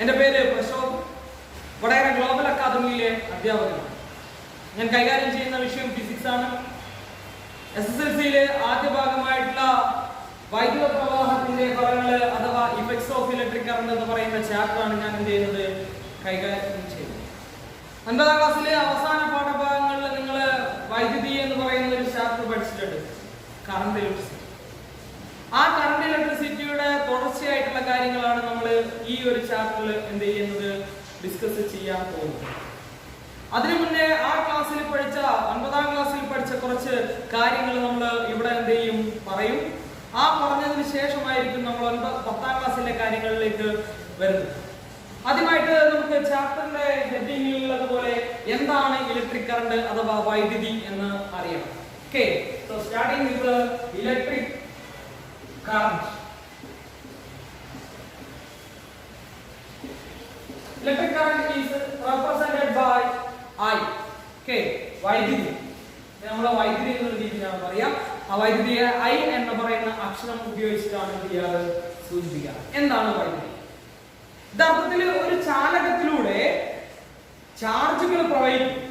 എൻ്റെ പേര് പ്രശോഭ്, വടകര ഗ്ലോബൽ അക്കാദമിയിലെ അധ്യാപകനാണ്. ഞാൻ കൈകാര്യം ചെയ്യുന്ന വിഷയം ഫിസിക്സ് ആണ്. SSLCയിലെ ആദ്യ ഭാഗമായിട്ടുള്ള വൈദ്യുത പ്രവാഹത്തിന്റെ ഫലങ്ങൾ അഥവാ ഇഫക്ട്സ് ഓഫ് ഇലക്ട്രിക് കറന്റ് എന്ന് പറയുന്ന ചാപ്റ്ററാണ് ഞാൻ എന്ത് ചെയ്യുന്നത്, കൈകാര്യം ചെയ്യുന്നത്. 9ാം ക്ലാസ്സിലെ അവസാന പാഠഭാഗങ്ങളിൽ നിങ്ങൾ വൈദ്യുതി എന്ന് പറയുന്ന ഒരു ചാപ്റ്റർ പഠിച്ചിട്ടുണ്ട്, കറണ്ട് ഇലക്ട്രിസിറ്റി. ആ കറണ്ട് ഇലക്ട്രിസിറ്റിയുടെ തുടർച്ചയായിട്ടുള്ള കാര്യങ്ങളാണ് നമ്മൾ ഈ ഒരു ചാപ്റ്ററിൽ എന്ത് ചെയ്യുന്നത്, ഡിസ്കസ് ചെയ്യാൻ പോകുന്നത്. അതിനു മുന്നേ ആ ക്ലാസ്സിൽ പഠിച്ച 9ാം ക്ലാസ്സിൽ പഠിച്ച കുറച്ച് കാര്യങ്ങൾ നമ്മൾ ഇവിടെ എന്ത് ചെയ്യും, പറയും. ആ പറഞ്ഞതിന് ശേഷമായിരിക്കും നമ്മൾ 10ാം ക്ലാസ്സിലെ കാര്യങ്ങളിലേക്ക് വരുന്നത്. ആദ്യമായിട്ട് നമുക്ക് ചാപ്റ്ററിന്റെ ഹെഡിങ്ങിലുള്ളതുപോലെ എന്താണ് ഇലക്ട്രിക് കറണ്ട് അഥവാ വൈദ്യുതി എന്ന് അറിയണം. Okay, so starting with electric current. Electric current is represented by I. Okay, വൈദ്യുതി. നമ്മൾ വൈദ്യുതി എന്ന രീതിയിലാണ് പറയാം. ആ വൈദ്യുതിയെ I എന്ന് പറയുന്ന അക്ഷരം ഉപയോഗിച്ചിട്ടാണ് എന്ത് ചെയ്യാറ്, സൂചിപ്പിക്കുക. എന്താണ് വൈദ്യുതി? യഥാർത്ഥത്തിൽ ഒരു ചാലകത്തിലൂടെ ചാർജുകൾ പ്രവഹിക്കും.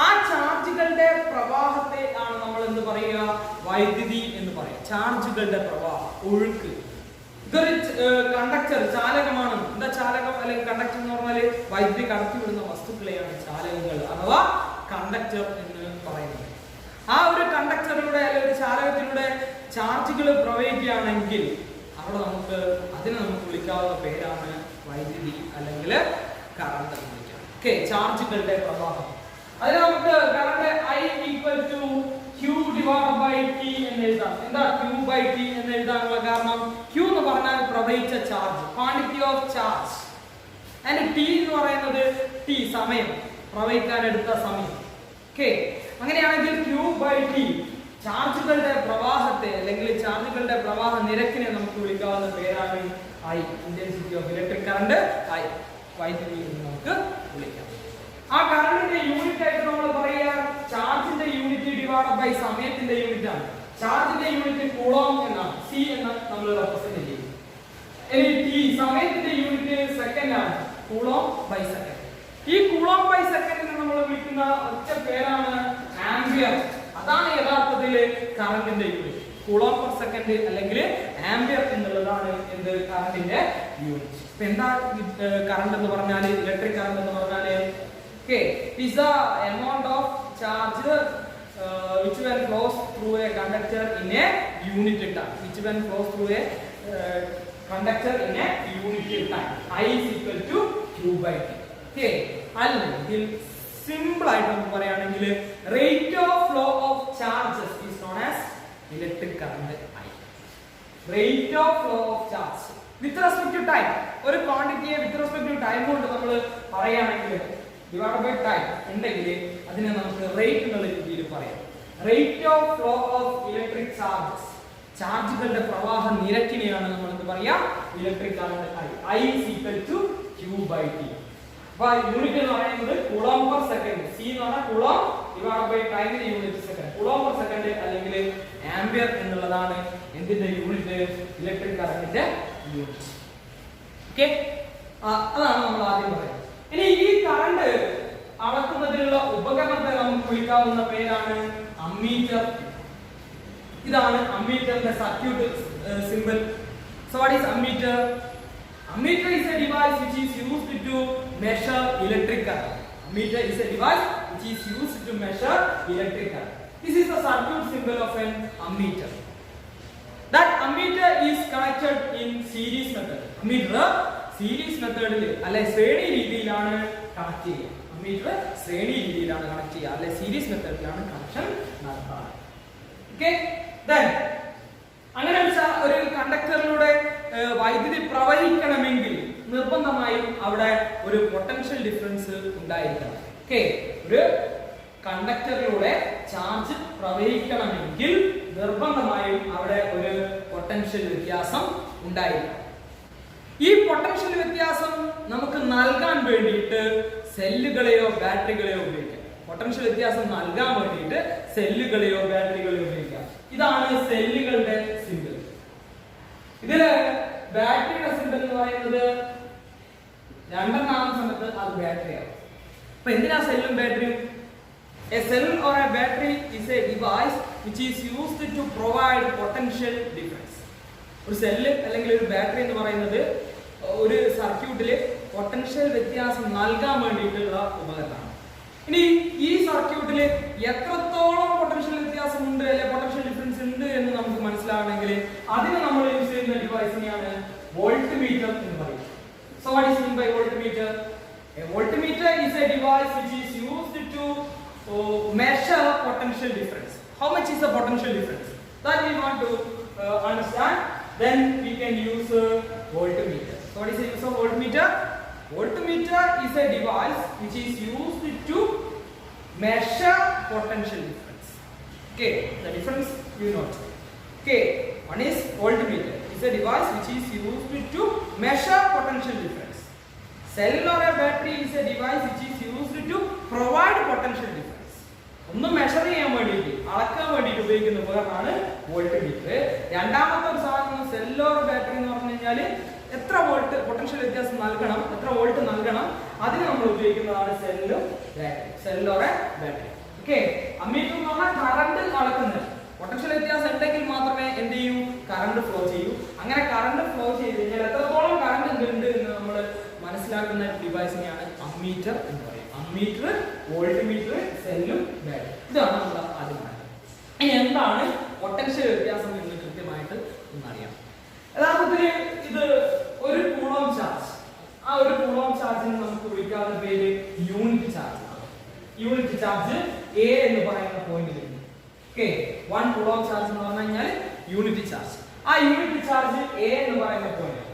ആ ചാർജുകളുടെ പ്രവാഹത്തെ ആണ് നമ്മൾ എന്ത് പറയുക, വൈദ്യുതി എന്ന് പറയാം. ചാർജുകളുടെ പ്രവാഹം, ഒഴുക്ക്. ഇതൊരു കണ്ടക്ടർ, ചാലകമാണ്. എന്താ ചാലകം അല്ലെങ്കിൽ കണ്ടക്ടർ എന്ന് പറഞ്ഞാൽ വൈദ്യുതി കടത്തിവിടുന്ന വസ്തുക്കളെയാണ് ചാലകങ്ങൾ അഥവാ കണ്ടക്ടർ എന്ന് പറയുന്നത്. ആ ഒരു കണ്ടക്ടറിലൂടെ അല്ലെങ്കിൽ ഒരു ചാലകത്തിലൂടെ ചാർജുകൾ പ്രവഹിക്കുകയാണെങ്കിൽ അവിടെ അതിനെ നമുക്ക് വിളിക്കാവുന്ന പേരാണ് വൈദ്യുതി അല്ലെങ്കിൽ കറണ്ട് എന്ന് വിളിക്കാം. ഓക്കെ, ചാർജുകളുടെ പ്രവാഹം. അതിന് നമുക്ക് current I equal to Q divided by T എന്ന് എഴുതാം. എന്താ Q by T എന്ന് എഴുതാനുള്ള കാരണം, Q എന്ന് പറഞ്ഞാൽ പ്രവഹിച്ച charge, quantity of charge, and T എന്ന് പറയുന്നത് T സമയം, പ്രവഹിക്കാൻ എടുത്ത സമയം. ഓക്കെ, അങ്ങനെയാണെങ്കിൽ Q by T ചാർജുകളുടെ പ്രവാഹത്തെ അല്ലെങ്കിൽ ചാർജുകളുടെ പ്രവാഹ നിരക്കിനെ നമുക്ക് വിളിക്കാവുന്ന പേരാണ് I, intensity of electric current I, വൈദ്യുതി എന്ന് നമുക്ക് വിളിക്കാം. ആ കറണ്ടിന്റെ യൂണിറ്റ് ആയിട്ട് നമ്മൾ പറയുക ചാർജിന്റെ യൂണിറ്റ് ഡിവൈഡ് ബൈ സമയത്തിന്റെ യൂണിറ്റ് ആണ്. ചാർജിന്റെ യൂണിറ്റ് കൂളോം എന്നാണ്, C എന്ന് നമ്മൾ റെപ്രസെന്റ് ചെയ്യും. ഇനി T സമയത്തിന്റെ യൂണിറ്റ് സെക്കൻഡ് ആണ്, കൂളോം ബൈ സെക്കൻഡ്. ഈ കൂളോം ബൈ സെക്കൻഡിനെ നമ്മൾ വിളിക്കുന്ന ഒറ്റ പേരാണ് ആംപിയർ. അതാണ് യഥാർത്ഥത്തിൽ കറണ്ടിന്റെ യൂണിറ്റ്. കൂളോം പെർ സെക്കൻഡ് അല്ലെങ്കിൽ ആംപിയർ എന്നുള്ളതാണ് എന്ത്, കറണ്ടിന്റെ യൂണിറ്റ്. ഇപ്പൊ എന്താ കറണ്ട് എന്ന് പറഞ്ഞാൽ, ഇലക്ട്രിക് കറണ്ട് എന്ന് പറഞ്ഞാൽ okay, is the amount of charge which when flows through a conductor in a unit time, which when flows through a conductor in a unit time. I is equal to Q by T. Okay, അല്ലെങ്കിൽ simple ആയിട്ട് നമുക്ക് പറയുകയാണെങ്കിൽ rate of flow of charges is known as electric current I. Rate of flow of charge with respect to time, ഒരു ക്വാണ്ടിറ്റിയെ with respect to time കൊണ്ട് നമ്മൾ പറയുകയാണെങ്കിൽ divided by time ഉണ്ടെങ്കിൽ അതിനെ നമുക്ക് റേറ്റ് എന്നുള്ള രീതിയിൽ പറയാം. Rate of flow of electric charges, ചാർജുകളുടെ പ്രവാഹ നിരക്കിനെയാണ് നമ്മൾ എന്ത് പറയാ, electric current I is equal to Q by T. അപ്പോൾ യൂണിറ്റ് എന്ന് പറയുന്നത് കൂളോം പെർ സെക്കൻഡ്, C എന്ന് പറഞ്ഞാൽ കൂളോം ഡിവൈഡ് ബൈ ടൈമിന്റെ unit second, coulomb per second അല്ലെങ്കിൽ ആംപിയർ എന്നുള്ളതാണ് എന്തിന്റെ യൂണിറ്റ്, ഇലക്ട്രിക് കറണ്ടിന്റെ യൂണിറ്റ്. ഓക്കെ, അതാണ് നമ്മൾ ആദ്യം പറയുന്നത്. ഇനി ഈ കറണ്ട് അളക്കുന്നതിനുള്ള ഉപകരണത്തെ നമുക്ക് വിളിക്കാവുന്ന പേരാണ് അമ്മീറ്റർ. ഇതാണ് അമ്മീറ്ററിന്റെ circuit symbol. So what is ammeter? Ammeter is a device which is used to measure electric current. Ammeter is a device which is used to measure electric current. This is the circuit symbol of an ammeter. That ammeter is connected in series method. Ammeter series മെത്തേഡിൽ അല്ലെ ശ്രേണി രീതിയിലാണ് connect ചെയ്യുക. Ammeter ശ്രേണി രീതിയിലാണ് connect ചെയ്യുക അല്ലെ series മെത്തേഡിലാണ് connection നടത്തുക. ഓക്കെ, ദെൻ അങ്ങനെ ഒരു കണ്ടക്ടറിലൂടെ വൈദ്യുതി പ്രവഹിക്കണമെങ്കിൽ നിർബന്ധമായും അവിടെ ഒരു പൊട്ടൻഷ്യൽ ഡിഫറൻസ് ഉണ്ടായിരിക്കണം. ഓക്കെ, ഒരു കണ്ടക്ടറിലൂടെ ചാർജ് പ്രവഹിക്കണമെങ്കിൽ നിർബന്ധമായും അവിടെ ഒരു പൊട്ടൻഷ്യൽ വ്യത്യാസം ഉണ്ടായിരിക്കണം. ഈ പൊട്ടൻഷ്യൽ വ്യത്യാസം നമുക്ക് നൽകാൻ വേണ്ടിയിട്ട് സെല്ലുകളെയോ ബാറ്ററികളെയോ ഉപയോഗിക്കാം. പൊട്ടൻഷ്യൽ വ്യത്യാസം നൽകാൻ വേണ്ടിയിട്ട് സെല്ലുകളെയോ ബാറ്ററികളെയോ ഉപയോഗിക്കാം. ഇതാണ് സെല്ലുകളുടെ സിംബൽ. ഇതില് ബാറ്ററിയുടെ സിംബൽ എന്ന് പറയുന്നത് രണ്ടെണ്ണാകുന്ന സമയത്ത് അത് ബാറ്ററി ആവും. അപ്പൊ എന്തിനാ സെല്ലും ബാറ്ററിയും? A cell or a battery is a device which is used to provide potential difference. ഒരു സെല്ല് അല്ലെങ്കിൽ ഒരു ബാറ്ററി എന്ന് പറയുന്നത് ഒരു സർക്യൂട്ടിൽ പൊട്ടൻഷ്യൽ വ്യത്യാസം നൽകാൻ വേണ്ടിയിട്ടുള്ള ഉപകരണമാണ്. ഇനി ഈ സർക്യൂട്ടിൽ എത്രത്തോളം പൊട്ടൻഷ്യൽ വ്യത്യാസം ഉണ്ട് അല്ലെങ്കിൽ പൊട്ടൻഷ്യൽ ഡിഫറൻസ് ഉണ്ട് എന്ന് നമുക്ക് മനസ്സിലാകണമെങ്കിൽ അതിന് നമ്മൾ യൂസ് ചെയ്യുന്ന ഡിവൈസിനെയാണ് വോൾട്ട്മീറ്റർ എന്ന് പറയുന്നത്. So what is meant by voltmeter? A voltmeter is a device which is used to measure potential difference. How much is the potential difference? That we want to understand. Then we can use voltmeter. So what is the use of voltmeter? Voltmeter is a device which is used to measure potential difference. Okay, the difference you know. Okay, one is voltmeter. It's a device which is used to measure potential difference. Cell or a battery is a device which is used to provide potential difference. ഒന്ന് measure ചെയ്യാൻ വേണ്ടിയിട്ട് അളക്കാൻ വേണ്ടിയിട്ട് ഉപയോഗിക്കുന്ന ഉപകരണമാണ് voltmeter. രണ്ടാമത്തെ ഒരു സാധനം സെൽ ഓർ ബാറ്ററി എന്ന് പറഞ്ഞു കഴിഞ്ഞാൽ എത്ര വോൾട്ട് പൊട്ടൻഷ്യൽ വ്യത്യാസം നൽകണം, എത്ര വോൾട്ട് നൽകണം, അതിന് നമ്മൾ ഉപയോഗിക്കുന്നതാണ് സെല്ലും battery. Cell or battery. Okay, ammeter എന്ന് പറഞ്ഞാൽ കറണ്ട് അളക്കുന്നത്. പൊട്ടൻഷ്യൽ വ്യത്യാസം ഉണ്ടെങ്കിൽ മാത്രമേ എന്ത് ചെയ്യൂ, കറണ്ട് ഫ്ലോ ചെയ്യൂ. അങ്ങനെ കറണ്ട് ഫ്ലോ ചെയ്ത് കഴിഞ്ഞാൽ എത്രത്തോളം കറണ്ട് ഉണ്ട് എന്ന് നമ്മൾ മനസ്സിലാക്കുന്ന ഡിവൈസിനെയാണ് അമ്മീറ്റർ എന്ന് പറയുന്നത്. അമ്മീറ്റർ, വോൾട്ട്മീറ്റർ, സെല്ലും ബാറ്ററി, ഇതാണ് നമ്മൾ ആദ്യം പറയുന്നത്. ഇനി എന്താണ് പൊട്ടൻഷ്യൽ വ്യത്യാസം എന്ന് കൃത്യമായിട്ട് ഒന്നറിയാം. യഥാർത്ഥത്തിൽ ഇത് ഒരു കൂളോം ചാർജ്. ആ ഒരു കൂളോം ചാർജിന് നമുക്ക് വിളിക്കാവുന്ന പേര് unit charge. Unit charge A എന്ന് പറയുന്ന പോയിന്റിൽ. ഓക്കെ, 1 കൂളോം ചാർജ് എന്ന് പറഞ്ഞു കഴിഞ്ഞാൽ യൂണിറ്റ് ചാർജ്. ആ യൂണിറ്റ് ചാർജ് എ എന്ന് പറയുന്ന പോയിന്റ്.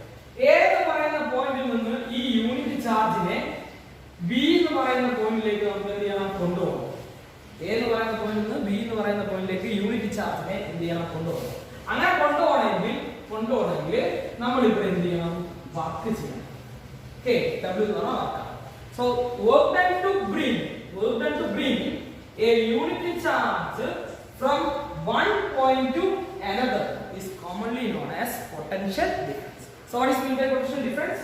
എ എന്ന് പറയുന്ന പോയിന്റിൽ നിന്ന് ഈ യൂണിറ്റ് ചാർജിനെ ബി എന്ന് പറയുന്ന പോയിന്റിലേക്ക് നമുക്ക് എന്ത് ചെയ്യണം, കൊണ്ടുപോകണം. എ എന്ന് പറയുന്ന പോയിന്റിൽ നിന്ന് ബി എന്ന് പറയുന്ന പോയിന്റിലേക്ക് യൂണിറ്റ് ചാർജിനെ എന്ത് ചെയ്യണം, കൊണ്ടുപോകണം. അങ്ങനെ കൊണ്ടുപോകണമെങ്കിൽ നമ്മൾ ഇവിടെ എന്ത് ചെയ്യണം, വർക്ക് ചെയ്യണം. ഓക്കെ, W എന്ന് പറഞ്ഞാൽ വർക്കാണ്. So work done to bring a unit charge from one point to another is commonly known as potential difference. So what is meant by potential difference?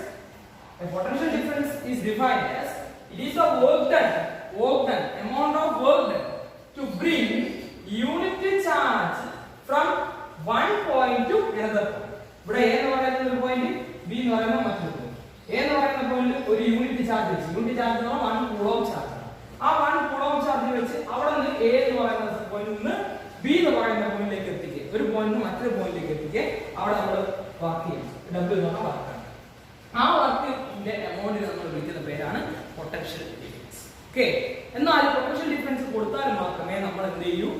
A potential difference is defined as it is the work done, amount of work done to bring unit charge from one point to another point. ഇവിടെ A എന്ന് പറയുന്ന ഒരു point, B എന്ന് പറയുന്ന മറ്റൊരു point. A എന്ന് പറയുന്ന പോയിന്റിൽ ഒരു യൂണിറ്റ് ചാർജ് വെച്ച്, യൂണിറ്റ് ചാർജ് എന്ന് പറഞ്ഞാൽ 1 കൂളോം ചാർജ്. ആ 1 കൂളോം ചാർജ് വെച്ച് അവിടെ നിന്ന് A എന്ന് പറയുന്ന പോയിന്റിൽ നിന്ന് B എന്ന് പറയുന്ന പോയിന്റിലേക്ക് എത്തിക്കുക, ഒരു പോയിന്റ് മറ്റൊരു പോയിന്റിലേക്ക് എത്തിക്കുക. അവിടെ നമ്മൾ വർക്ക് ചെയ്യും. W എന്ന് പറഞ്ഞാൽ വർക്കാണ്. ആ വർക്കിന്റെ എമൗണ്ടിനെ നമ്മൾ വിളിക്കുന്ന പേരാണ് പൊട്ടൻഷ്യൽ ഡിഫറൻസ്. ഓക്കെ, എന്നാൽ പൊട്ടൻഷ്യൽ ഡിഫറൻസ് കൊടുത്താൽ മാത്രമേ നമ്മൾ എന്ത് ചെയ്യൂ,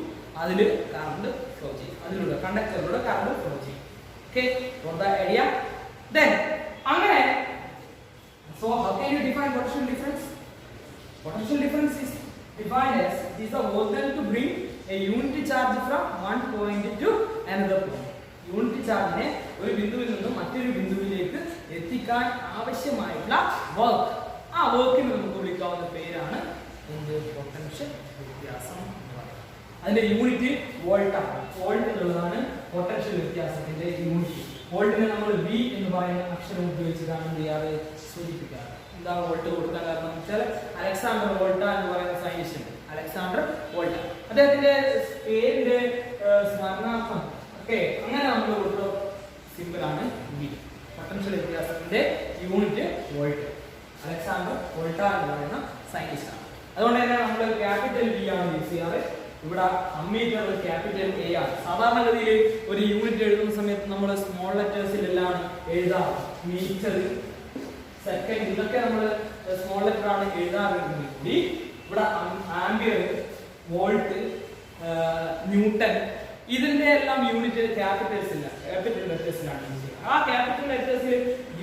അതിൽ കറണ്ട് ഫ്ലോ ചെയ്യും, അതിലൂടെ കണ്ടക്ടറിലൂടെ കറണ്ട് ഫ്ലോ ചെയ്യും. Okay, for the area then അങ്ങനെ. So how can you define potential difference? Potential difference is defined as it is the work done to bring a unit charge from one point to another point. Unit ചാർജിനെ ഒരു ബിന്ദുവിൽ നിന്നും മറ്റൊരു ബിന്ദുവിലേക്ക് എത്തിക്കാൻ ആവശ്യമായിട്ടുള്ള work. ആ വർക്കിന് നമുക്ക് വിളിക്കാവുന്ന പേരാണ് പൊട്ടൻഷ്യൽ വ്യത്യാസം എന്ന് പറയുന്നത്. അതിന്റെ യൂണിറ്റ് വോൾട്ട് ആണ്. വോൾട്ട് എന്നുള്ളതാണ് പൊട്ടൻഷ്യൽ വ്യത്യാസത്തിന്റെ യൂണിറ്റ്. വോൾട്ടിനെ നമ്മൾ V എന്ന് പറയുന്ന അക്ഷരം ഉപയോഗിച്ചിട്ടാണ് എന്ത് ചെയ്യാറ്, സൂചിപ്പിക്കാറ്. എന്താ വോൾട്ട് കൊടുക്കാൻ കാരണം വെച്ചാൽ അലക്സാണ്ടർ വോൾട്ട എന്ന് പറയുന്ന സയന്റിസ്റ്റ് ഉണ്ട്, അലക്സാണ്ടർ വോൾട്ട. അദ്ദേഹത്തിന്റെ പേരിന്റെ സ്മരണാർത്ഥം ഓക്കെ അങ്ങനെ നമ്മൾ കൊടുത്ത സിമ്പിൾ ആണ് V. പൊട്ടൻഷ്യൽ വ്യത്യാസത്തിന്റെ യൂണിറ്റ് വോൾട്ട്. അലക്സാണ്ടർ വോൾട്ട എന്ന് പറയുന്ന സയന്റിസ്റ്റ് ആണ്. അതുകൊണ്ട് തന്നെ നമ്മൾ ക്യാപിറ്റൽ V ആണ് യൂസ് ചെയ്യാറ്. ഇവിടെ അമ്മീറ്റർ ക്യാപിറ്റൽ A ആണ്. സാധാരണഗതിയിൽ ഒരു യൂണിറ്റ് എഴുതുന്ന സമയത്ത് നമ്മൾ സ്മോൾ ലെറ്റേഴ്സിലെല്ലാം എഴുതാറ്. മീറ്റർ, സെക്കൻഡ്, ഇതൊക്കെ നമ്മൾ സ്മോൾ ലെറ്റർ ആണ് എഴുതാറുണ്ടെങ്കിൽ കൂടി ഇവിടെ ആംപിയർ, വോൾട്ട്, ന്യൂട്ടൺ ഇതിന്റെ എല്ലാം യൂണിറ്റ് ക്യാപിറ്റൽ ലെറ്റേഴ്സിലാണ് യൂസ് ചെയ്യുന്നത്. ആ ക്യാപിറ്റൽ ലെറ്റേഴ്സിൽ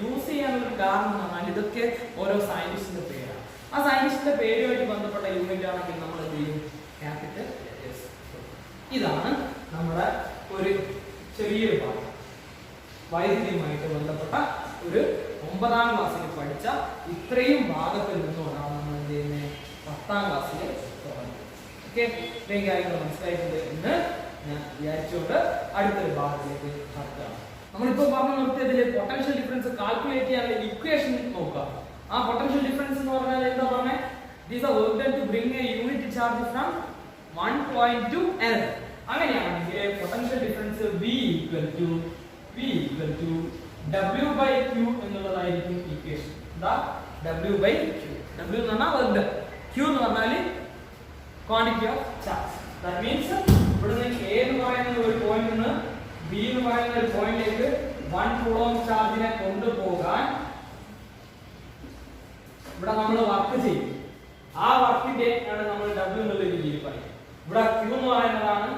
യൂസ് ചെയ്യാനുള്ള കാരണം എന്ന് പറഞ്ഞാൽ ഇതൊക്കെ ഓരോ സയന്റിസ്റ്റിന്റെ പേരാണ്. ആ സയന്റിസ്റ്റിന്റെ പേരുമായിട്ട് ബന്ധപ്പെട്ട യൂണിറ്റ് ആണെങ്കിൽ നമ്മൾ എന്ത് ചെയ്യും, ക്യാപിറ്റൽ ലെറ്റേഴ്സ്. ഇതാണ് നമ്മുടെ ഒരു ചെറിയൊരു ഭാഗം വൈദ്യുതിയുമായിട്ട് ബന്ധപ്പെട്ട ഒരു 9ാം ക്ലാസ്സിൽ പഠിച്ച ഇത്രയും ഭാഗത്തിൽ നിന്നുകൊണ്ടാണ് നമ്മൾ എന്ത് ചെയ്യുന്നത്, 10ാം ക്ലാസ്സിൽ തുടങ്ങുന്നത്. ഓക്കെ, ഇത്രയും കാര്യങ്ങൾ മനസ്സിലായിട്ടുണ്ട് എന്ന് ഞാൻ വിചാരിച്ചുകൊണ്ട് അടുത്തൊരു ഭാഗത്തിലേക്ക് കടക്കുകയാണ്. നമ്മളിപ്പോൾ പറഞ്ഞു നിർത്തിയതിൽ പൊട്ടൻഷ്യൽ ഡിഫറൻസ് കാൽക്കുലേറ്റ് ചെയ്യാനുള്ള ഇക്വേഷൻ നോക്കാം. ആ പൊട്ടൻഷ്യൽ ഡിഫറൻസ് എന്ന് പറഞ്ഞാൽ എന്താ പറഞ്ഞേ? It is the work done to bring a unit charge from one point to another. അങ്ങനെയാണെങ്കിൽ potential difference V equal to W by Q എന്നുള്ളതായിരിക്കും ഇക്വേഷൻ. എന്താ? W by Q. W എന്ന് പറഞ്ഞാൽ വർക്ക് ഡൺ, Q എന്ന് പറഞ്ഞാൽ quantity of charge. That means ഇവിടുന്ന് A എന്ന് പറയുന്ന ഒരു പോയിന്റിൽ നിന്ന് B എന്ന് പറയുന്ന ഒരു പോയിന്റിലേക്ക് 1 കൂളോം ചാർജിനെ കൊണ്ടുപോകാൻ ഇവിടെ നമ്മൾ വർക്ക് ചെയ്യും. ആ വർക്കിന്റെ ആണ് നമ്മൾ W എന്നുള്ള രീതിയിൽ പറയുന്നത്. ഇവിടെ Q എന്ന് പറയുന്നതാണ്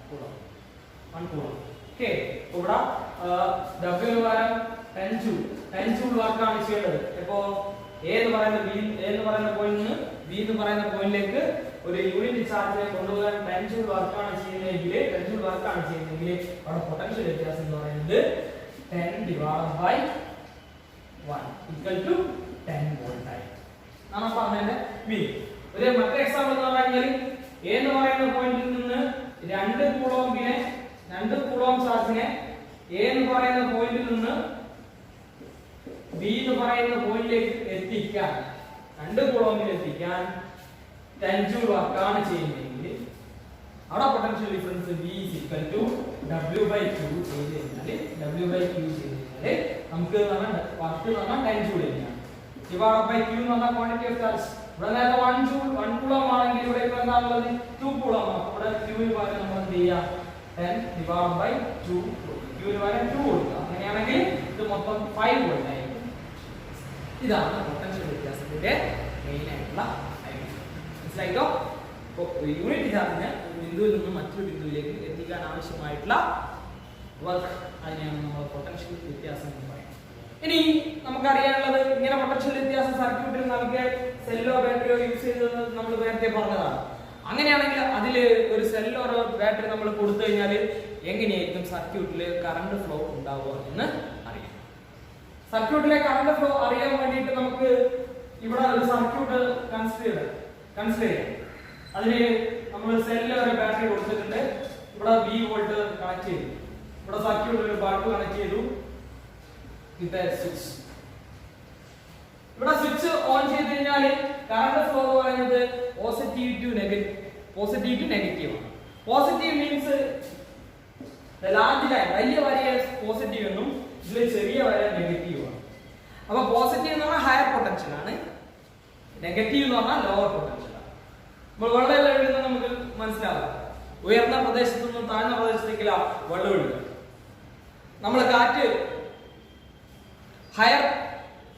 കൂളോം, 1 കൂളോം. ഓക്കേ, ഇവിടെ W എന്ന് പറയുന്നത് 10 ജൂൾ വർക്കാണ് ചെയ്യേണ്ടത്. ഇപ്പോ A എന്ന് പറയുന്ന പോയിന്റിൽ നിന്ന് B എന്ന് പറയുന്ന പോയിന്റിലേക്ക് ഒരു യൂണിറ്റ് ചാർജിനെ കൊണ്ടുപോകാൻ 10 ജൂൾ വർക്കാണ് ചെയ്യുന്നതെങ്കിൽ അവിടെ പൊട്ടൻഷ്യൽ വ്യത്യാസം എന്ന് പറയുന്നത് 10 divided by 1 equal to 10 volt ആയി. നാം പറഞ്ഞതിന്റെ മീനിങ് ഒരു മറ്റൊരു എക്സാമ്പിൾ എന്ന് പറഞ്ഞാൽ A എന്ന് പറയുന്ന പോയിന്റിൽ നിന്ന് 2 കൂളോം ചാർജിനെ A എന്ന് പറയുന്ന പോയിന്റിൽ നിന്ന് B എന്ന് പറയുന്ന പോയിന്റിലേക്ക് എത്തിക്കാൻ 2 കൂളോമിൽ എത്തിക്കാൻ 10 ജൂൾ വർക്കാണ് ചെയ്യുന്നതെങ്കിൽ അവിടെ potential difference V is equal to W by Q ചെയ്ത് കഴിഞ്ഞാൽ നമുക്ക് വർക്ക് എന്ന് പറഞ്ഞാൽ 10 ജൂൾ തന്നെയാണ്. ഡിവൈഡ് ബൈ Q എന്ന് പറഞ്ഞാൽ ക്വാണ്ടിറ്റി ഓഫ് ചാർജ്. ഇവിടെ നേരത്തെ 1 കൂളോം ആണെങ്കിൽ ഇവിടെ ഇപ്പോൾ എന്താണുള്ളത് 2 കൂളോം ആണ്. ഇവിടെ Q ന് പകരം നമ്മൾ എന്ത് ചെയ്യാം? 10 divided by 2, Q ന് പകരം 2 കൊടുക്കുക. അങ്ങനെയാണെങ്കിൽ ഇത് മൊത്തം 5 വോൾട്ട് ആയിരിക്കും. ഇതാണ് പൊട്ടൻഷ്യൽ വ്യത്യാസത്തിന്റെ മെയിൻ ആയിട്ടുള്ള ഐഡിയ. മനസ്സിലായിട്ടോ? അപ്പോൾ യൂണിറ്റ് ചാർജിനെ ഒരു ബിന്ദുവിൽ നിന്ന് മറ്റൊരു ബിന്ദുവിലേക്ക് എത്തിക്കാൻ ആവശ്യമായിട്ടുള്ള വർക്ക്, അതിനെയാണ് നമ്മൾ പൊട്ടൻഷ്യൽ വ്യത്യാസം എന്ന് പറയുന്നത്. ഇനി നമുക്കറിയാനുള്ളത് ഇങ്ങനെ പൊട്ടൻഷ്യൽ വ്യത്യാസം സർക്യൂട്ടിൽ നൽകിയ സെല്ലോ ബാറ്ററിയോ യൂസ് ചെയ്തത് നമ്മൾ നേരത്തെ പറഞ്ഞതാണ്. അങ്ങനെയാണെങ്കിൽ അതിൽ ഒരു സെല്ലോ ഒരു ബാറ്ററി നമ്മൾ കൊടുത്തു കഴിഞ്ഞാൽ എങ്ങനെയായിരിക്കും സർക്യൂട്ടിൽ കറണ്ട് ഫ്ലോ ഉണ്ടാവുക എന്ന് അറിയാം. സർക്യൂട്ടിലെ കറണ്ട് ഫ്ലോ അറിയാൻ വേണ്ടിയിട്ട് നമുക്ക് ഇവിടെ ഒരു സർക്യൂട്ട് കൺസിഡർ ചെയ്യാം. അതിന് നമ്മൾ സെല്ലിൽ ഒരു ബാറ്ററി കൊടുത്തിട്ടുണ്ട്. ഇവിടെ V വോൾട്ട് കണക്ട് ചെയ്തു. ഇവിടെ സർക്യൂട്ടിൽ ഒരു ബൾബ് കണക്ട് ചെയ്തു. സ്വിച്ച് ഇവിടെ സ്വിച്ച് ഓൺ ചെയ്ത് കഴിഞ്ഞാൽ കറണ്ട് ഫ്ലോ എന്ന് പറയുന്നത് പോസിറ്റീവ് ടു നെഗറ്റീവ് ആണ്. പോസിറ്റീവ് മീൻസ് ലാർജ് ലൈൻ, വലിയ വരയെ പോസിറ്റീവ് എന്നും ഇതിൽ ചെറിയ വര നെഗറ്റീവ് ആണ്. അപ്പൊ പോസിറ്റീവ് എന്ന് പറഞ്ഞാൽ ഹയർ പൊട്ടൻഷ്യൽ ആണ്, നെഗറ്റീവ് എന്ന് പറഞ്ഞാൽ ലോവർ പൊട്ടൻഷ്യൽ ആണ്. നമ്മൾ വെള്ളം എഴുതുന്നത് നമുക്ക് മനസ്സിലാവും. ഉയർന്ന പ്രദേശത്തു നിന്നും താഴ്ന്ന പ്രദേശത്തേക്ക് വെള്ളം ഒഴുകുക. നമ്മൾ കാറ്റ് ഹയർ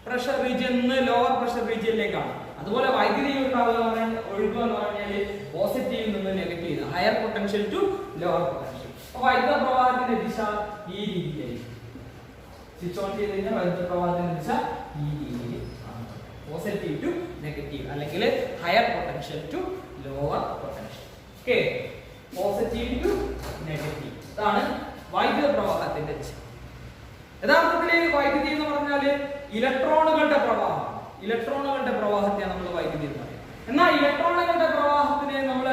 പ്രഷർ റീജിയനിൽ നിന്ന് ലോവർ പ്രഷർ റീജിയനിലേക്കാണ്. അതുപോലെ വൈദ്യുതി ഒഴുകുക എന്ന് പറഞ്ഞാൽ പോസിറ്റീവിൽ നിന്ന് negative, higher potential to lower potential. അപ്പൊ വൈദ്യുത പ്രവാഹത്തിന്റെ ദിശ ഈ രീതിയിലായിരിക്കും. സ്വിച്ച് ഓൺ ചെയ്ത് കഴിഞ്ഞാൽ വൈദ്യുത പ്രവാഹത്തിന്റെ ദിശ ഈ രീതിയിൽ ആണ്, പോസിറ്റീവ് ടു നെഗറ്റീവ് അല്ലെങ്കിൽ higher potential to lower potential. Okay, positive to negative, ഇതാണ് വൈദ്യുത പ്രവാഹത്തിന്റെ ദിശ. യഥാർത്ഥത്തിൽ വൈദ്യുതി എന്ന് പറഞ്ഞാൽ ഇലക്ട്രോണുകളുടെ പ്രവാഹത്തെയാണ് നമ്മൾ വൈദ്യുതി എന്ന് പറയുന്നത്. എന്നാൽ ഇലക്ട്രോണുകളുടെ പ്രവാഹത്തിന് നമ്മൾ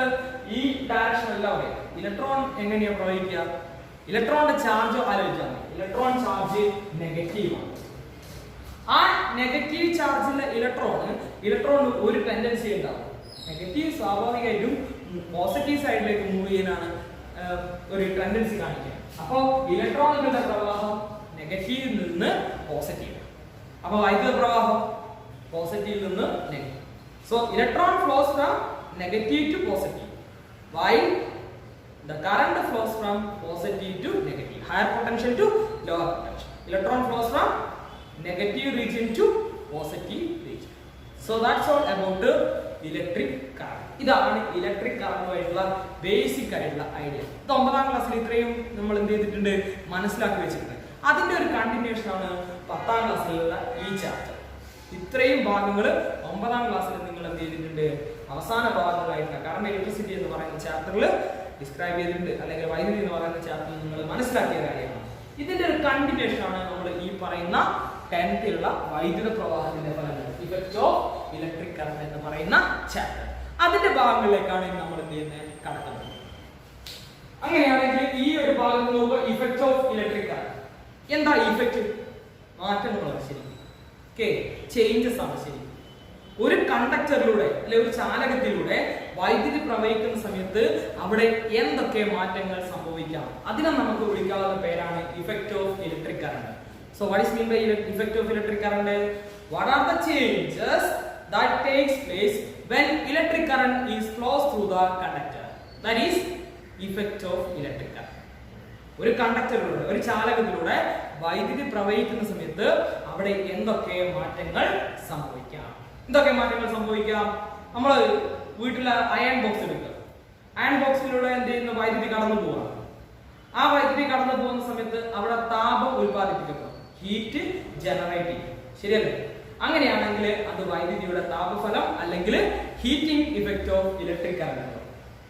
ഈ ഡയറക്ഷൻ അല്ല പറയുക. ഇലക്ട്രോൺ എങ്ങനെയാണ് പ്രവഹിക്കുക? ഇലക്ട്രോണിന്റെ ചാർജ് ആലോചിച്ചാൽ മതി. ഇലക്ട്രോൺ ചാർജ് നെഗറ്റീവ് ആണ്. ആ നെഗറ്റീവ് ചാർജിലെ ഇലക്ട്രോൺ ഒരു ടെൻഡൻസി ഉണ്ടാവും. നെഗറ്റീവ് സ്വാഭാവികമായിട്ടും പോസിറ്റീവ് സൈഡിലേക്ക് മൂവ് ചെയ്യാനാണ് ഒരു ടെൻഡൻസി കാണിക്കുക. അപ്പോൾ ഇലക്ട്രോണുകളുടെ പ്രവാഹം നെഗറ്റീവിൽ നിന്ന് പോസിറ്റീവ്. അപ്പൊ വൈദ്യുത പ്രവാഹം പോസിറ്റീവിൽ നിന്ന് negative. So electron flows from negative to positive while the current flows from positive to negative, higher potential to lower potential. Electron flows from negative region to positive region. So that's all about the electric current. ഇതാണ് electric കറന്റുമായിട്ടുള്ള basic ആയിട്ടുള്ള idea. ഇത് 9ാം ക്ലാസ്സിൽ ഇത്രയും നമ്മൾ എന്ത് ചെയ്തിട്ടുണ്ട്, മനസ്സിലാക്കി വെച്ചിട്ടുണ്ട്. അതിന്റെ ഒരു കണ്ടിന്യൂഷൻ ആണ് 10ാം ക്ലാസ്സിലുള്ള ഈ ചാപ്റ്റർ. ഇത്രയും ഭാഗങ്ങൾ 9ാം ക്ലാസ്സിൽ നിങ്ങൾ എന്ത് ചെയ്തിട്ടുണ്ട്, അവസാന ഭാഗങ്ങളായിട്ടുള്ള കറണ്ട് ഇലക്ട്രിസിറ്റി എന്ന് പറയുന്ന ചാപ്റ്ററിൽ ഡിസ്ക്രൈബ് ചെയ്തിട്ടുണ്ട്, അല്ലെങ്കിൽ വൈദ്യുതി എന്ന് പറയുന്ന ചാപ്റ്ററിൽ നിങ്ങൾ മനസ്സിലാക്കിയ കാര്യമാണ്. ഇതിന്റെ ഒരു കണ്ടിന്യൂഷൻ ആണ് നമ്മൾ ഈ പറയുന്ന 10th ഉള്ള വൈദ്യുത പ്രവാഹത്തിന്റെ ഫലങ്ങൾ, ഇഫക്റ്റ് ഓഫ് ഇലക്ട്രിക് കറന്റ് എന്ന് പറയുന്ന ചാപ്റ്റർ. അതിന്റെ ഭാഗങ്ങളിലേക്കാണ് നമ്മൾ എന്ത് ചെയ്യുന്നത്, കടക്കുന്നത്. അങ്ങനെയാണെങ്കിൽ ഈ ഒരു ഭാഗത്ത് നോക്കുക, ഇഫക്റ്റ് ഓഫ് ഇലക്ട്രിക് കറന്റ്. എന്താ ഇഫക്റ്റ്? മാറ്റങ്ങൾ ശരി. ഓക്കെ, ചേഞ്ചസ് ആണ് ശരി. ഒരു കണ്ടക്ടറിലൂടെ അല്ലെ ഒരു ചാലകത്തിലൂടെ വൈദ്യുതി പ്രവഹിക്കുന്ന സമയത്ത് അവിടെ എന്തൊക്കെ മാറ്റങ്ങൾ സംഭവിക്കാം, അതിനെ നമുക്ക് വിളിക്കാവുന്ന പേരാണ് effect of electric current. So what is mean by effect of electric current? What are the changes that takes place when electric current is flows through the conductor? That is effect of electric current. ഒരു കണ്ടക്ടറിലൂടെ ഒരു ചാലകത്തിലൂടെ വൈദ്യുതി പ്രവഹിക്കുന്ന സമയത്ത് അവിടെ എന്തൊക്കെ മാറ്റങ്ങൾ സംഭവിക്കാം? എന്തൊക്കെ മാറ്റങ്ങൾ സംഭവിക്കാം? നമ്മൾ വീട്ടിലെ അയൺ ബോക്സ് എടുക്കുക. അയൺ ബോക്സിലൂടെ എന്ത് ചെയ്യുന്നു? വൈദ്യുതി കടന്നു പോവുക. ആ വൈദ്യുതി കടന്നു പോകുന്ന സമയത്ത് അവിടെ താപം ഉൽപ്പാദിപ്പിക്കപ്പെടും, ഹീറ്റ് ജനറേറ്റ് ചെയ്യും. ശരിയല്ലേ? അങ്ങനെയാണെങ്കിൽ അത് വൈദ്യുതിയുടെ താപഫലം അല്ലെങ്കിൽ heating effect of electric current.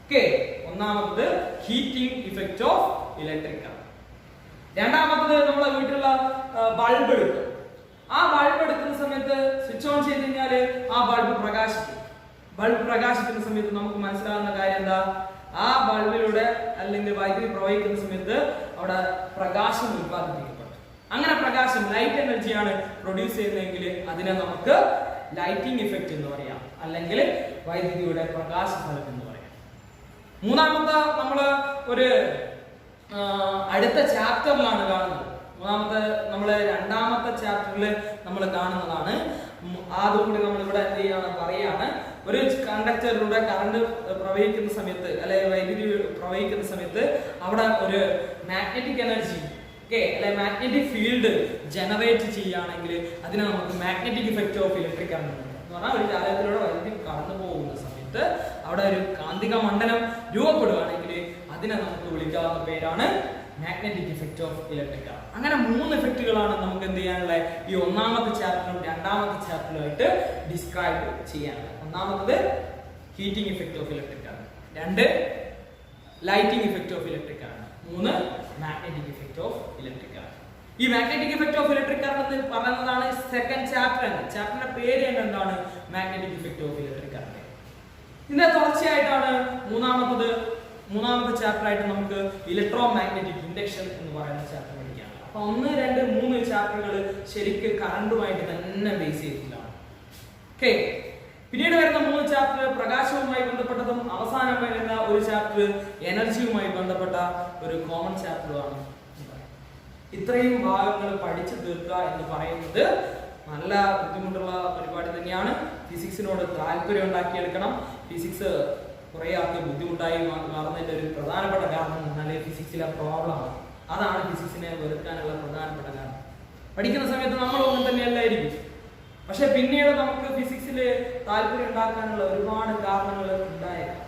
Okay, ഒന്നാമത് heating effect of electric current. രണ്ടാമത്തത് നമ്മളെ വീട്ടിലുള്ള ബൾബ് എടുക്കും. ആ ബൾബ് എടുക്കുന്ന സമയത്ത് സ്വിച്ച് ഓൺ ചെയ്ത് കഴിഞ്ഞാൽ ആ ബൾബ് പ്രകാശിക്കും. ബൾബ് പ്രകാശിക്കുന്ന സമയത്ത് നമുക്ക് മനസ്സിലാകുന്ന കാര്യം എന്താ? ആ ബൾബിലൂടെ അല്ലെങ്കിൽ വൈദ്യുതി പ്രവഹിക്കുന്ന സമയത്ത് അവിടെ പ്രകാശം ഉൽപ്പാദിപ്പിക്കപ്പെടും. അങ്ങനെ പ്രകാശം ലൈറ്റ് എനർജിയാണ് പ്രൊഡ്യൂസ് ചെയ്യുന്നതെങ്കിൽ അതിനെ നമുക്ക് ലൈറ്റിംഗ് ഇഫക്റ്റ് എന്ന് പറയാം, അല്ലെങ്കിൽ വൈദ്യുതിയുടെ പ്രകാശഫലം എന്ന് പറയാം. മൂന്നാമത്തെ നമ്മള് ഒരു അടുത്ത ചാപ്റ്ററിലാണ് കാണുന്നത്. നമ്മള് രണ്ടാമത്തെ ചാപ്റ്ററിൽ നമ്മൾ കാണുന്നതാണ്. അതുകൂടി നമ്മൾ ഇവിടെ എന്ത് ചെയ്യാണ് പറയാണ്, ഒരു കണ്ടക്ടറിലൂടെ കറണ്ട് പ്രവഹിക്കുന്ന സമയത്ത് അല്ലെ വൈദ്യുതി പ്രവഹിക്കുന്ന സമയത്ത് അവിടെ ഒരു മാഗ്നറ്റിക് എനർജി അല്ലെ മാഗ്നറ്റിക് ഫീൽഡ് ജനറേറ്റ് ചെയ്യുകയാണെങ്കിൽ അതിനെ നമുക്ക് magnetic effect of electric current എന്ന് പറഞ്ഞാൽ ഒരു ചാലകത്തിലൂടെ വൈദ്യുതി കടന്നു പോകുന്ന സമയത്ത് അവിടെ ഒരു കാന്തിക മണ്ഡലം രൂപപ്പെടുകയാണെങ്കിൽ അതിനെ നമുക്ക് വിളിക്കാവുന്ന പേരാണ് magnetic effect of electric current. അങ്ങനെ 3 ഇഫക്റ്റുകളാണ് നമുക്ക് എന്ത് ചെയ്യാനുള്ള ഈ ഒന്നാമത്തെ ചാപ്റ്ററും രണ്ടാമത്തെ ചാപ്റ്ററുമായിട്ട് ഡിസ്ക്രൈബ് ചെയ്യാനുള്ളത്. ഒന്നാമത്തത് heating effect of electric current, 2 lighting effect of electric current, 3 magnetic effect of electric current. ഈ magnetic effect of electric current എന്ന് പറയുന്നതാണ് സെക്കൻഡ് ചാപ്റ്റർ. ചാപ്റ്ററിന്റെ പേര് എന്താണ്? Magnetic effect of electric current. ഇതിന്റെ തുടർച്ചയായിട്ടാണ് മൂന്നാമത്തെ ചാപ്റ്റർ ആയിട്ട് നമുക്ക് ഇലക്ട്രോ മാഗ്നറ്റിക് ഇൻഡക്ഷൻ എന്ന് പറയുന്ന ചാപ്റ്റർ പഠിക്കാനുള്ളത്. അപ്പൊ 1, 2, 3 ചാപ്റ്ററുകൾ ശരിക്കും കറണ്ടുമായിട്ട് തന്നെ ബേസ് ചെയ്തിട്ടാണ്. ഓക്കെ, പിന്നീട് വരുന്ന 3 ചാപ്റ്റർ പ്രകാശവുമായി ബന്ധപ്പെട്ടതും അവസാനം വരുന്ന ഒരു ചാപ്റ്റർ എനർജിയുമായി ബന്ധപ്പെട്ട ഒരു കോമൺ ചാപ്റ്ററുമാണ്. ഇത്രയും ഭാഗങ്ങൾ പഠിച്ചു തീർക്കുക എന്ന് പറയുന്നത് നല്ല ബുദ്ധിമുട്ടുള്ള പരിപാടി തന്നെയാണ്. ഫിസിക്സിനോട് താല്പര്യം ഉണ്ടാക്കിയെടുക്കണം. ഫിസിക്സ് കുറെ ആൾക്ക് ബുദ്ധിമുട്ടായി മാറുന്നതിന്റെ ഒരു പ്രധാനപ്പെട്ട കാരണം എന്ന് പറഞ്ഞാൽ ഫിസിക്സിലെ പ്രോബ്ലമാണ്. അതാണ് ഫിസിക്സിനെ വെറുക്കാനുള്ള പ്രധാനപ്പെട്ട കാരണം. പഠിക്കുന്ന സമയത്ത് നമ്മൾ ഒന്നും തന്നെയല്ലായിരിക്കും, പക്ഷെ പിന്നീട് നമുക്ക് ഫിസിക്സിൽ താല്പര്യം ഉണ്ടാക്കാനുള്ള ഒരുപാട് കാരണങ്ങൾ ഉണ്ടായേക്കാം.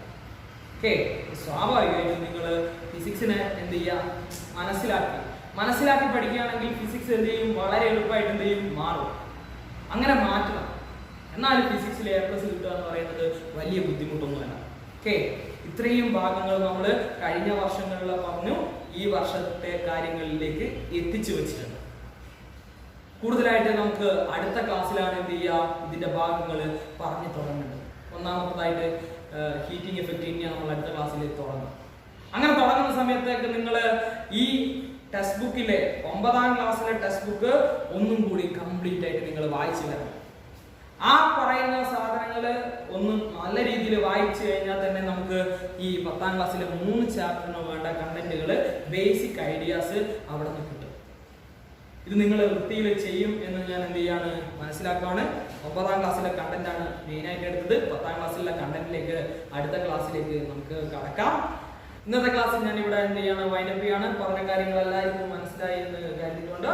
ഓക്കെ, സ്വാഭാവികമായിട്ടും നിങ്ങൾ ഫിസിക്സിനെ എന്ത് ചെയ്യുക, മനസ്സിലാക്കി പഠിക്കുകയാണെങ്കിൽ ഫിസിക്സ് എന്ത് ചെയ്യും? വളരെ എളുപ്പമായിട്ട് എന്ത് ചെയ്യും? മാറും. അങ്ങനെ മാറ്റണം. എന്നാൽ ഫിസിക്സിൽ A+ കിട്ടുക എന്ന് പറയുന്നത് വലിയ ബുദ്ധിമുട്ടൊന്നുമല്ല. ഓക്കെ, ഇത്രയും ഭാഗങ്ങൾ നമ്മൾ കഴിഞ്ഞ വർഷങ്ങളിൽ പറഞ്ഞു, ഈ വർഷത്തെ കാര്യങ്ങളിലേക്ക് എത്തിച്ചു വെച്ചിട്ടുണ്ട്. കൂടുതലായിട്ട് നമുക്ക് അടുത്ത ക്ലാസ്സിലാണ് എന്ത് ചെയ്യുക, ഇതിന്റെ ഭാഗങ്ങൾ പറഞ്ഞു തുടങ്ങുന്നത്. ഒന്നാമതായിട്ട് ഹീറ്റിംഗ് എഫക്റ്റ് തന്നെയാണ് നമ്മൾ അടുത്ത ക്ലാസ്സിൽ തുടങ്ങും. അങ്ങനെ തുടങ്ങുന്ന സമയത്തേക്ക് നിങ്ങൾ ഈ ടെക്സ്റ്റ് ബുക്കിലെ 9ാം ക്ലാസ്സിലെ ടെക്സ്റ്റ് ബുക്ക് ഒന്നും കൂടി കംപ്ലീറ്റ് ആയിട്ട് നിങ്ങൾ വായിച്ചു വരണം. ആ പറയുന്ന സാധനങ്ങൾ ഒന്നും നല്ല രീതിയിൽ വായിച്ചു കഴിഞ്ഞാൽ തന്നെ നമുക്ക് ഈ 10ാം ക്ലാസ്സിലെ 3 ചാപ്റ്ററിന് വേണ്ട കണ്ടന്റുകൾ, ബേസിക് ഐഡിയാസ് അവിടെ നിന്ന് കിട്ടും. ഇത് നിങ്ങൾ വൃത്തിയിൽ ചെയ്യും എന്ന് ഞാൻ എന്ത് ചെയ്യാണ് മനസ്സിലാക്കുകയാണ്. 9ാം ക്ലാസ്സിലെ കണ്ടന്റ് ആണ് മെയിൻ ആയിട്ട് എടുത്തത്. 10ാം ക്ലാസ്സിലെ കണ്ടന്റിലേക്ക് അടുത്ത ക്ലാസ്സിലേക്ക് നമുക്ക് കടക്കാം. ഇന്നത്തെ ക്ലാസ്സിൽ ഞാൻ ഇവിടെ എന്ത് ചെയ്യാണ്, വൈൻഡപ്പ് ചെയ്യാണ്. പറഞ്ഞ കാര്യങ്ങൾ എല്ലാവർക്കും മനസ്സിലായി എന്ന് കരുതിക്കൊണ്ട്